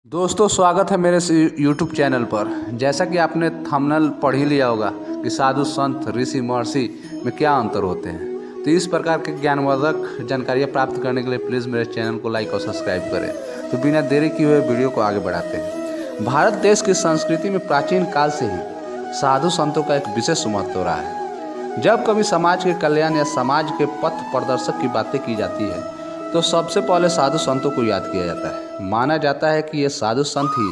दोस्तों स्वागत है मेरे YouTube चैनल पर। जैसा कि आपने थंबनेल पढ़ ही लिया होगा कि साधु संत ऋषि महर्षि में क्या अंतर होते हैं। तो इस प्रकार के ज्ञानवर्धक जानकारियाँ प्राप्त करने के लिए प्लीज़ मेरे चैनल को लाइक और सब्सक्राइब करें। तो बिना देरी किए हुए वीडियो को आगे बढ़ाते हैं। भारत देश की संस्कृति में प्राचीन काल से ही साधु संतों का एक विशेष महत्व रहा है। जब कभी समाज के कल्याण या समाज के पथ प्रदर्शक की बातें की जाती है तो सबसे पहले साधु संतों को याद किया जाता है। माना जाता है कि ये साधु संत ही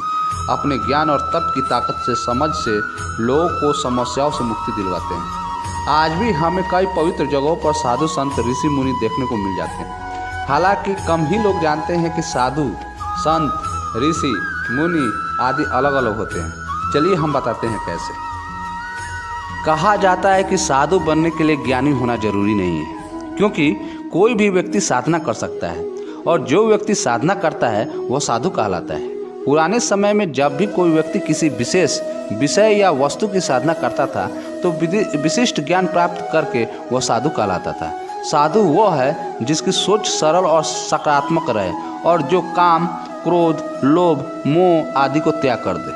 अपने ज्ञान और तप की ताकत से समझ से लोगों को समस्याओं से मुक्ति दिलवाते हैं। आज भी हमें कई पवित्र जगहों पर साधु संत ऋषि मुनि देखने को मिल जाते हैं। हालांकि कम ही लोग जानते हैं कि साधु संत ऋषि मुनि आदि अलग अलग होते हैं। चलिए हम बताते हैं कैसे। कहा जाता है कि साधु बनने के लिए ज्ञानी होना जरूरी नहीं है, क्योंकि कोई भी व्यक्ति साधना कर सकता है और जो व्यक्ति साधना करता है वह साधु कहलाता है। पुराने समय में जब भी कोई व्यक्ति किसी विशेष विषय या वस्तु की साधना करता था तो विशिष्ट ज्ञान प्राप्त करके वह साधु कहलाता था। साधु वह है जिसकी सोच सरल और सकारात्मक रहे और जो काम, क्रोध, लोभ, मोह आदि को त्याग कर दे।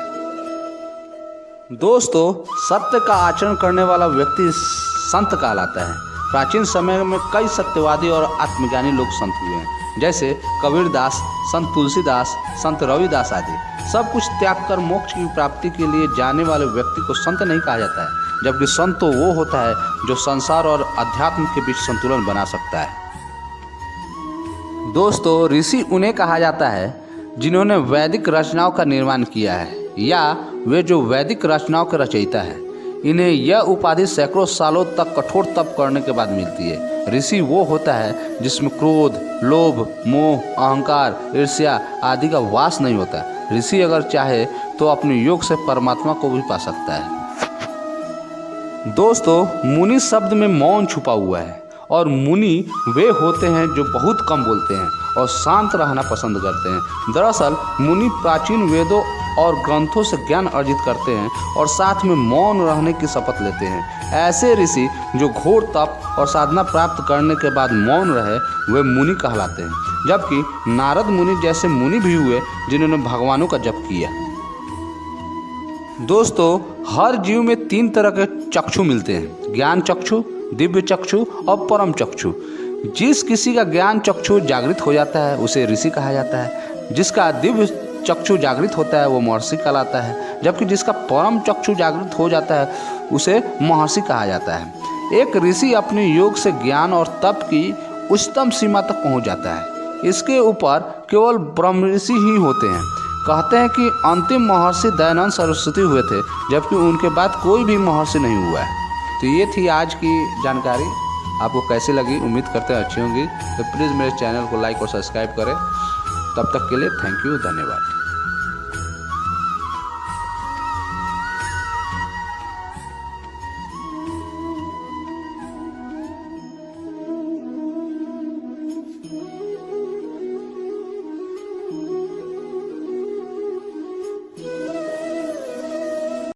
दोस्तों, सत्य का आचरण करने वाला व्यक्ति संत कहलाता है। प्राचीन समय में कई सत्यवादी और आत्मज्ञानी लोग संत हुए हैं, जैसे कबीरदास, संत तुलसीदास, संत रविदास आदि। सब कुछ त्याग कर मोक्ष की प्राप्ति के लिए जाने वाले व्यक्ति को संत नहीं कहा जाता है, जबकि संत तो वो होता है जो संसार और अध्यात्म के बीच संतुलन बना सकता है। दोस्तों, ऋषि उन्हें कहा जाता है जिन्होंने वैदिक रचनाओं का निर्माण किया है या वे जो वैदिक रचनाओं के रचयिता है। इन्हें यह उपाधि सैकड़ों सालों तक कठोर तप करने के बाद मिलती है। ऋषि वो होता है जिसमें क्रोध, लोभ, मोह, अहंकार, ईर्ष्या आदि का वास नहीं होता। ऋषि अगर चाहे तो अपने योग से परमात्मा को भी पा सकता है। दोस्तों, मुनि शब्द में मौन छुपा हुआ है और मुनि वे होते हैं जो बहुत कम बोलते हैं और शांत रहना पसंद करते हैं। दरअसल मुनि प्राचीन वेदों और ग्रंथों से ज्ञान अर्जित करते हैं और साथ में मौन रहने की शपथ लेते हैं। ऐसे ऋषि जो घोर तप और साधना प्राप्त करने के बाद मौन रहे वे मुनि कहलाते हैं, जबकि नारद मुनि जैसे मुनि भी हुए जिन्होंने भगवानों का जप किया। दोस्तों, हर जीव में 3 तरह के चक्षु मिलते हैं: ज्ञान चक्षु, दिव्य चक्षु और परम चक्षु। जिस किसी का ज्ञान चक्षु जागृत हो जाता है उसे ऋषि कहा जाता है। जिसका दिव्य चक्षु जागृत होता है वो महर्षि कहलाता है, जबकि जिसका परम चक्षु जागृत हो जाता है उसे महर्षि कहा जाता है। एक ऋषि अपने योग से ज्ञान और तप की उच्चतम सीमा तक पहुंच जाता है। इसके ऊपर केवल ब्रह्म ऋषि ही होते हैं। कहते हैं कि अंतिम महर्षि दयानंद सरस्वती हुए थे, जबकि उनके बाद कोई भी महर्षि नहीं हुआ है। तो ये थी आज की जानकारी। आपको कैसी लगी? उम्मीद करते हैं अच्छी होंगी। तो प्लीज़ मेरे चैनल को लाइक और सब्सक्राइब करें। तब तक के लिए थैंक यू, धन्यवाद।